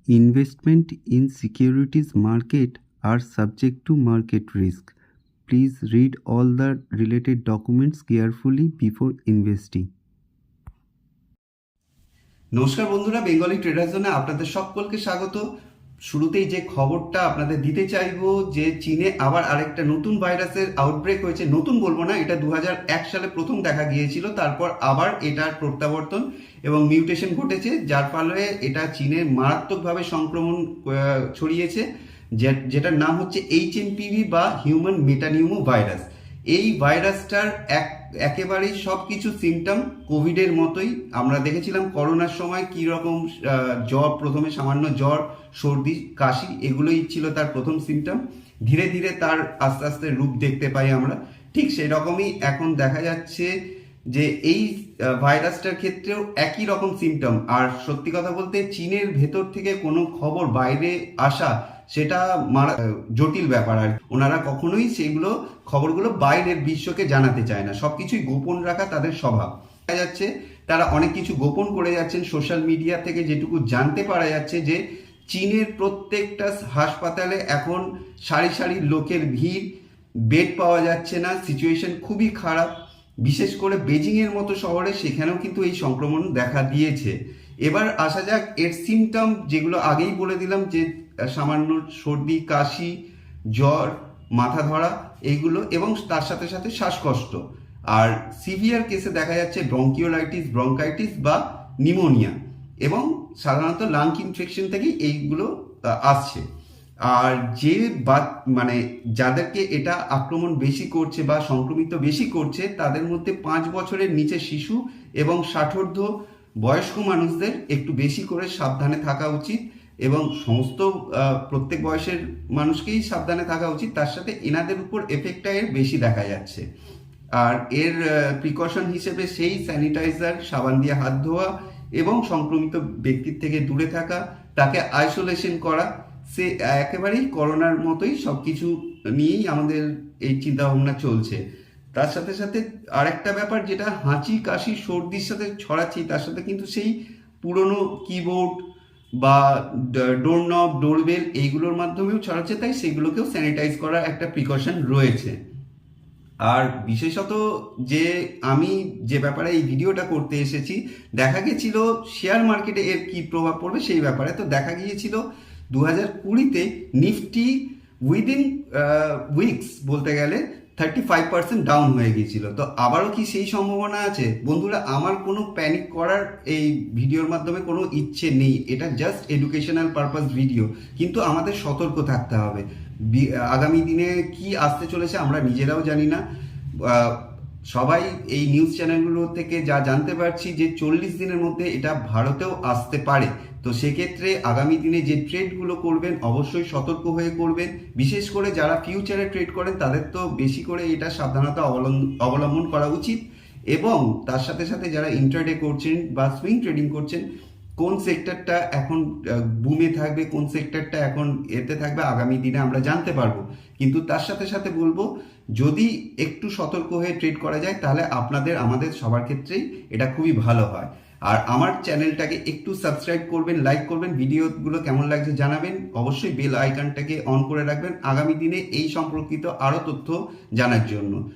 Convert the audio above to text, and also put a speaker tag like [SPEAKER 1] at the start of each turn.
[SPEAKER 1] Investment in securities market are subject to market risk. Please read all the related documents carefully before investing.
[SPEAKER 2] নমস্কার বন্ধুরা, Bengali tedder জোনে আপনাদের সকলকে স্বাগত। শুরুতেই যে খবরটা আপনাদের দিতে চাইবো যে চীনে আবার আরেকটা নতুন ভাইরাসের আউটব্রেক হয়েছে। নতুন বলবো না, এটা 2001 সালে প্রথম দেখা গিয়েছিল, তারপর আবার এটার প্রত্যাবর্তন এবং মিউটেশন ঘটেছে, যার ফলে এটা চীনে মারাত্মকভাবে সংক্রমণ ছড়িয়েছে, যেটার নাম হচ্ছে HMPV বা হিউম্যান মেটানিউমো ভাইরাস। এই ভাইরাসটার একেবারেই সব কিছু সিমটম কোভিডের মতোই। আমরা দেখেছিলাম করোনার সময় কি রকম জ্বর, প্রথমে সামান্য জ্বর, সর্দি, কাশি, এগুলোই ছিল তার প্রথম সিমটম। ধীরে ধীরে তার আস্তে আস্তে রূপ দেখতে পাই আমরা। ঠিক সেরকমই এখন দেখা যাচ্ছে যে এই ভাইরাসটার ক্ষেত্রেও একই রকম সিমটম। আর সত্যি কথা বলতে চীনের ভেতর থেকে কোনো খবর বাইরে আসা সেটা জটিল ব্যাপার। আর ওনারা কখনোই সেগুলো খবরগুলো বাইরের বিশ্বকে জানাতে চায় না, সবকিছুই গোপন রাখা তাদের স্বভাব। দেখা যাচ্ছে তারা অনেক কিছু গোপন করে যাচ্ছেন। সোশ্যাল মিডিয়া থেকে যেটুকু জানতে পারা যাচ্ছে যে চীনের প্রত্যেকটা হাসপাতালে এখন সারি সারি লোকের ভিড়, বেড পাওয়া যাচ্ছে না, সিচুয়েশন খুবই খারাপ। বিশেষ করে বেজিংয়ের মতো শহরে, সেখানেও কিন্তু এই সংক্রমণ দেখা দিয়েছে। এবার আসা যাক এর সিমটম, যেগুলো আগেই বলে দিলাম, যে সামান্য সর্দি, কাশি, জ্বর, মাথা ধরা, এইগুলো, এবং তার সাথে সাথে শ্বাসকষ্ট। আর সিভিয়ার কেসে দেখা যাচ্ছে ব্রঙ্কিওলাইটিস, ব্রঙ্কাইটিস বা নিউমোনিয়া, এবং সাধারণত লাং ইনফেকশন থেকেই এইগুলো আসছে। আর যে মানে যাদেরকে এটা আক্রমণ বেশি করছে বা সংক্রমিত বেশি করছে, তাদের মধ্যে 5 বছরের নিচে শিশু এবং ষাটোর্ধ্ব বয়স্ক মানুষদের একটু বেশি করে সাবধানে থাকা উচিত, এবং সমস্ত প্রত্যেক বয়সের মানুষকেই সাবধানে থাকা উচিত। তার সাথে এনাদের উপর এফেক্টটা এর বেশি দেখা যাচ্ছে। আর এর প্রিকশন হিসেবে সেই স্যানিটাইজার, সাবান দিয়ে হাত ধোয়া, এবং সংক্রমিত ব্যক্তির থেকে দূরে থাকা, তাকে আইসোলেশন করা, সে একেবারেই করোনার মতোই সব কিছু নিয়েই আমাদের এই চিন্তাভাবনা চলছে। তার সাথে সাথে আরেকটা ব্যাপার, যেটা হাঁচি, কাশি, সর্দির সাথে ছড়াচ্ছি, তার সাথে কিন্তু সেই পুরনো কিবোর্ড বা ডোরনব, ডোরবেল, এইগুলোর মাধ্যমেও ছড়াচ্ছে, তাই সেগুলোকেও স্যানিটাইজ করার একটা প্রিকশন রয়েছে। আর বিশেষত যে আমি যে ব্যাপারে এই ভিডিওটা করতে এসেছি, দেখা গেছিল শেয়ার মার্কেটে এর কি প্রভাব পড়বে সেই ব্যাপারে। তো দেখা গিয়েছিল 2020-তে নিফটি উইদিন উইকস বলতে গেলে 35% ডাউন হয়ে গিয়েছিল। তো আবারও কি সেই সম্ভাবনা আছে? বন্ধুরা, আমার কোনো প্যানিক করার এই ভিডিওর মাধ্যমে কোনো ইচ্ছে নেই, এটা জাস্ট এডুকেশনাল পারপাস ভিডিও। কিন্তু আমাদের সতর্ক থাকতে হবে। আগামী দিনে কি আসতে চলেছে আমরা নিজেরাও জানি না। সবাই এই নিউজ চ্যানেলগুলো থেকে যা জানতে পারছি যে 40 দিনের মধ্যে এটা ভারতেও আসতে পারে। তো সেক্ষেত্রে আগামী দিনে যে ট্রেডগুলো করবেন অবশ্যই সতর্ক হয়ে করবেন। বিশেষ করে যারা ফিউচারে ট্রেড করেন তাদের তো বেশি করে এটা সাবধানতা অবলম্বন করা উচিত। এবং তার সাথে সাথে যারা ইন্ট্রাডে করছেন বা সুইং ট্রেডিং করছেন, কোন সেক্টরটা এখন বুমে থাকবে, কোন সেক্টরটা এখন এতে থাকবে, আগামী দিনে আমরা জানতে পারবো। কিন্তু তার সাথে সাথে বলবো, যদি একটু সতর্ক হয়ে ট্রেড করা যায় তাহলে আপনাদের, আমাদের সবার ক্ষেত্রেই এটা খুবই ভালো হয়। আর আমার চ্যানেলটাকে একটু সাবস্ক্রাইব করবেন, লাইক করবেন, ভিডিওগুলো কেমন লাগছে জানাবেন, অবশ্যই বেল আইকনটাকে অন করে রাখবেন আগামী দিনে এই সম্পর্কিত আরও তথ্য জানার জন্য।